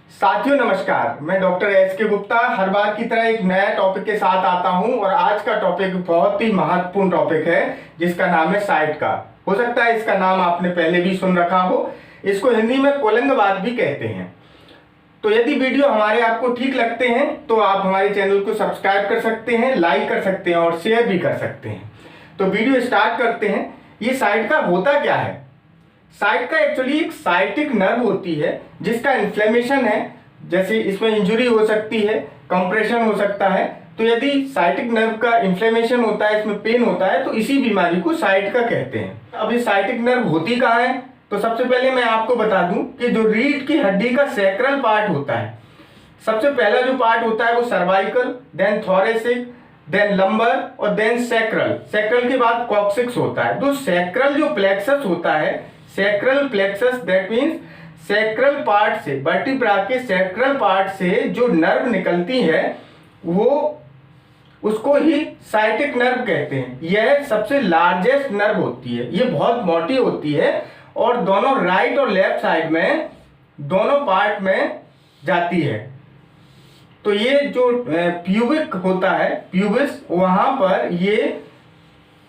साथियों नमस्कार, मैं डॉक्टर एस के गुप्ता हर बार की तरह एक नया टॉपिक के साथ आता हूं और आज का टॉपिक बहुत ही महत्वपूर्ण टॉपिक है जिसका नाम है साइटका। हो सकता है इसका नाम आपने पहले भी सुन रखा हो। इसको हिंदी में कोलंगवाद भी कहते हैं। तो यदि वीडियो हमारे आपको ठीक लगते हैं तो आप हमारे चैनल को सब्सक्राइब कर सकते हैं, लाइक कर सकते हैं और शेयर भी कर सकते हैं। तो वीडियो स्टार्ट करते हैं। ये साइटका होता क्या है? साइटका एक्चुअली एक साइटिक नर्व होती है जिसका इन्फ्लेमेशन है, जैसे इसमें इंजुरी हो सकती है, कंप्रेशन हो सकता है। तो यदि साइटिक नर्व का इन्फ्लेमेशन होता है, इसमें पेन होता है, तो इसी बीमारी को साइटका कहते हैं। अब ये साइटिक नर्व होती कहाँ है? तो सबसे पहले मैं आपको बता दूं कि जो रीढ़ की हड्डी का सैक्रल पार्ट होता है, सबसे पहला जो पार्ट होता है वो cervical, then thoracic, then lumbar और देन सैक्रल। सैक्रल के बाद कॉक्सिक्स होता है। तो सैक्रल जो प्लेक्सस होता है, sacral plexus, that means sacral part से, वर्टिब्रा के सैक्रल पार्ट से जो नर्व निकलती है वो उसको ही साइटिक नर्व कहते हैं। यह सबसे लार्जेस्ट नर्व होती है। ये बहुत मोटी होती है और दोनों राइट और लेफ्ट साइड में दोनों पार्ट में जाती है। तो ये जो प्यूबिक होता है, प्यूबिस, वहां पर ये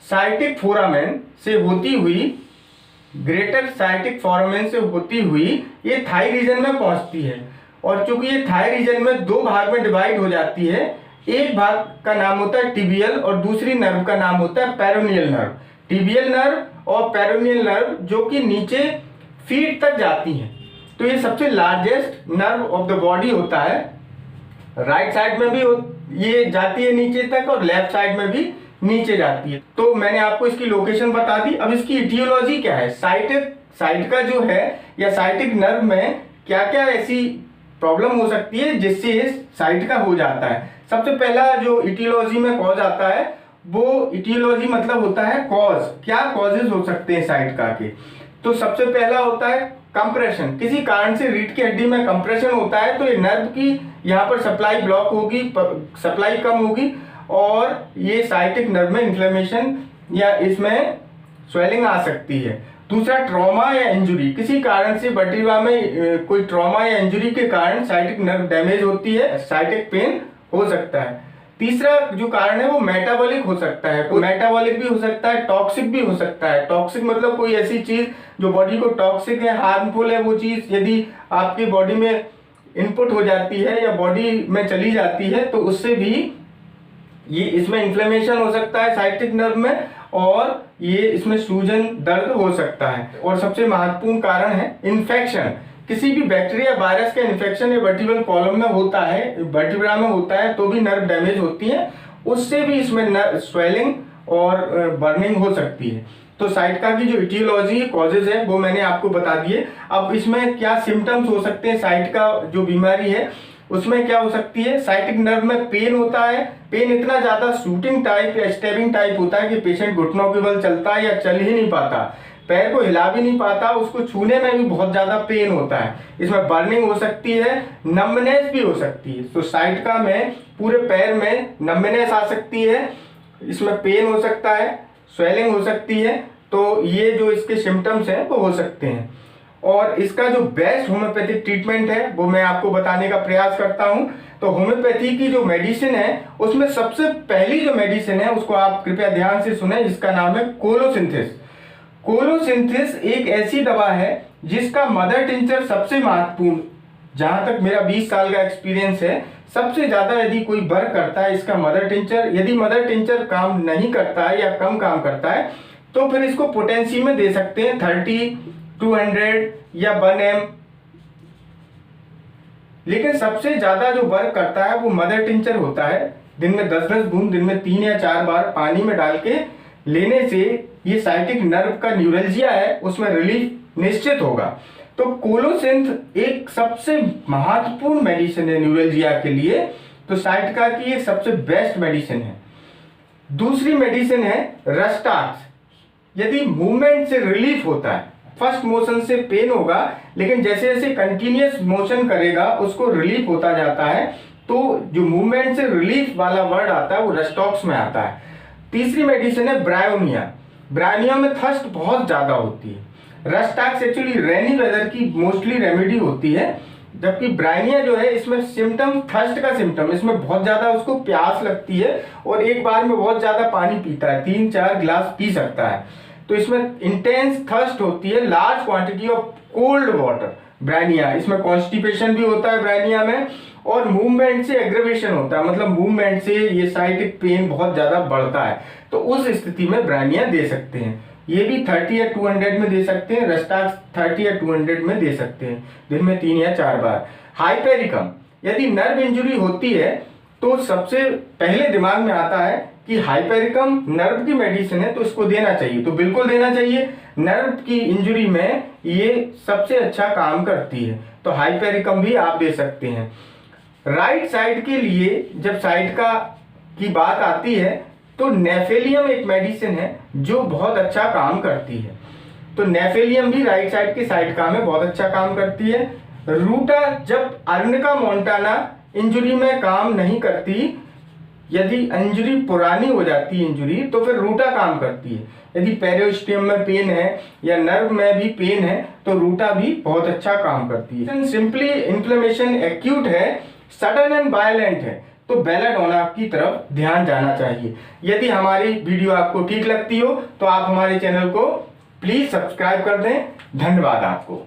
साइटिक फोरामेन से होती हुई, ग्रेटर साइटिक फोरामेन से होती हुई ये थाई रीजन में पहुंचती है। और चूंकि ये थाई रीजन में दो भाग में डिवाइड हो जाती है, एक भाग का नाम होता है टिबियल और दूसरी नर्व का नाम होता है पेरोनियल नर्व। टिबियल नर्व और पेरोनियल नर्व जो कि नीचे फीट तक जाती हैं। तो ये सबसे largest nerve of the body होता है। राइट साइड में भी ये जाती है नीचे तक और लेफ्ट साइड में भी नीचे जाती है। तो मैंने आपको इसकी लोकेशन बता दी। अब इसकी इटियोलॉजी क्या है? साइटिका जो है या साइटिक नर्व में क्या क्या ऐसी प्रॉब्लम हो सकती है जिससे साइटिका हो जाता है? सबसे पहला जो इटियोलॉजी में कॉज आता है, वो इटियोलॉजी मतलब होता है कॉज। क्या कॉजेज हो सकते हैं साइटिका के? तो सबसे पहला होता है कंप्रेशन। किसी कारण से रीढ़ की हड्डी में कंप्रेशन होता है तो ये नर्व की यहाँ पर सप्लाई ब्लॉक होगी, सप्लाई कम होगी और ये साइटिक नर्व में इन्फ्लेमेशन या इसमें स्वेलिंग आ सकती है। दूसरा ट्रॉमा या इंजुरी। किसी कारण से वर्टिब्रा में कोई ट्रॉमा या इंजुरी के कारण साइटिक नर्व डैमेज होती है, साइटिक पेन हो सकता है। तीसरा जो कारण है वो मेटाबॉलिक हो सकता है। कोई मेटाबॉलिक भी हो सकता है, टॉक्सिक भी हो सकता है। टॉक्सिक मतलब कोई ऐसी चीज जो बॉडी को टॉक्सिक है, हार्मफुल है, वो चीज यदि आपकी बॉडी में इनपुट हो जाती है या बॉडी में चली जाती है तो उससे भी ये इसमें इन्फ्लेमेशन हो सकता है साइटिक नर्व में और ये इसमें सूजन, दर्द हो सकता है। और सबसे महत्वपूर्ण कारण है इन्फेक्शन। किसी भी बैक्टीरिया, वायरस का इन्फेक्शन या वर्टिब्रल कॉलम में होता है, वर्टिब्रा में होता है, तो भी नर्व डैमेज होती है, उससे भी इसमें स्वेलिंग और बर्निंग हो सकती है। तो साइटिका की जो इटियोलॉजी, कॉजेज है, वो मैंने आपको बता दिए। अब इसमें क्या सिम्टम्स हो सकते हैं? साइटिका जो बीमारी है उसमें क्या हो सकती है? साइटिक नर्व में पेन होता है। पेन इतना ज्यादा शूटिंग टाइप या स्टेबिंग टाइप होता है कि पेशेंट घुटनों के बल चलता है या चल ही नहीं पाता, पैर को हिला भी नहीं पाता, उसको छूने में भी बहुत ज्यादा पेन होता है। इसमें बर्निंग हो सकती है, नम्बनेस भी हो सकती है। तो साइटिका में पूरे पैर में नम्बनेस आ सकती है, इसमें पेन हो सकता है, स्वेलिंग हो सकती है। तो ये जो इसके सिम्टम्स हैं वो हो सकते हैं। और इसका जो बेस्ट होम्योपैथिक ट्रीटमेंट है वो मैं आपको बताने का प्रयास करता हूं। तो होम्योपैथी की जो मेडिसिन है उसमें सबसे पहली जो मेडिसिन है उसको आप कृपया ध्यान से सुने, जिसका नाम है कोलोसिंथिस। कोलोसिंथिस एक ऐसी दवा है जिसका मदर टिंचर सबसे महत्वपूर्ण, जहां तक मेरा 20 साल का एक्सपीरियंस है, सबसे ज्यादा यदि कोई वर्क करता है इसका मदर टिंचर। यदि मदर टिंचर काम नहीं करता है या कम काम करता है तो फिर इसको पोटेंसी में दे सकते हैं, 30, 200 या 1 ml। लेकिन सबसे ज्यादा जो वर्क करता है वो मदर टिंचर होता है। दिन में 10-10 बूंद, दिन में 3 या 4 बार पानी में डाल के लेने से ये साइटिक नर्व का न्यूरल्जिया है उसमें रिलीफ निश्चित होगा। तो कोलोसिंथ एक सबसे महत्वपूर्ण मेडिसिन है न्यूरल्जिया के लिए। तो साइटिका की एक सबसे बेस्ट मेडिसिन है। दूसरी मेडिसिन है रस्टाक्स। यदि मूवमेंट से रिलीफ होता है, फर्स्ट मोशन से पेन होगा लेकिन जैसे जैसे कंटिन्यूअस मोशन करेगा उसको रिलीफ होता जाता है, तो जो मूवमेंट से रिलीफ वाला वर्ड आता है वो रस्टॉक्स में आता है। तीसरी मेडिसिन है ब्रायोनिया। ब्रायोनिया में थर्स्ट बहुत ज्यादा होती है। रस्टॉक्स एक्चुअली रेनी वेदर की मोस्टली रेमेडी होती है। जबकि ब्राइनिया जो है इसमें सिम्टम थर्स्ट का सिम्टम, इसमें बहुत ज़्यादा उसको प्यास लगती है और एक बार में बहुत ज़्यादा पानी पीता है, 3-4 गिलास पी सकता है। तो इसमें इंटेंस थर्स्ट होती है, large quantity of cold water Bryonia, इसमें कॉन्स्टिपेशन भी होता है ब्राइनिया में, और मूवमेंट से एग्रेवेशन होता है, मतलब मूवमेंट से ये साइटिक पेन बहुत ज़्यादा बढ़ता है। तो उस स्थिति में ब्राइनिया दे सकते हैं। ये भी 30 या 200 में दे सकते हैं, रेस्टाक्स 30 या 200 में दे सकते हैं, दिन में 3 या 4 बार। हाइपेरिकम, यदि नर्व इंजरी होती है तो सबसे पहले दिमाग में आता है कि हाइपेरिकम नर्व की मेडिसिन है तो इसको देना चाहिए, तो बिल्कुल देना चाहिए। नर्व की इंजरी में ये सबसे अच्छा काम करती है, तो हाइपेरिकम भी आप दे सकते हैं। राइट साइड के लिए जब साइड की बात आती है तो नेफेलियम एक मेडिसिन है जो बहुत अच्छा काम करती है, तो नेफेलियम भी राइट साइड की साइडका में बहुत अच्छा काम करती है। रूटा, जब अर्निका मोंटाना इंजरी में काम नहीं करती, यदि इंजरी पुरानी हो जाती है इंजरी, तो फिर रूटा काम करती है। यदि पेरियोस्टियम में पेन है या नर्व में भी पेन है तो रूटा भी बहुत अच्छा काम करती है। सिंपली इन्फ्लेमेशन एक्यूट है, सडन एंड वायलेंट है, तो बेलाडोना की तरफ ध्यान जाना चाहिए। यदि हमारी वीडियो आपको ठीक लगती हो तो आप हमारे चैनल को प्लीज सब्सक्राइब कर दें। धन्यवाद आपको।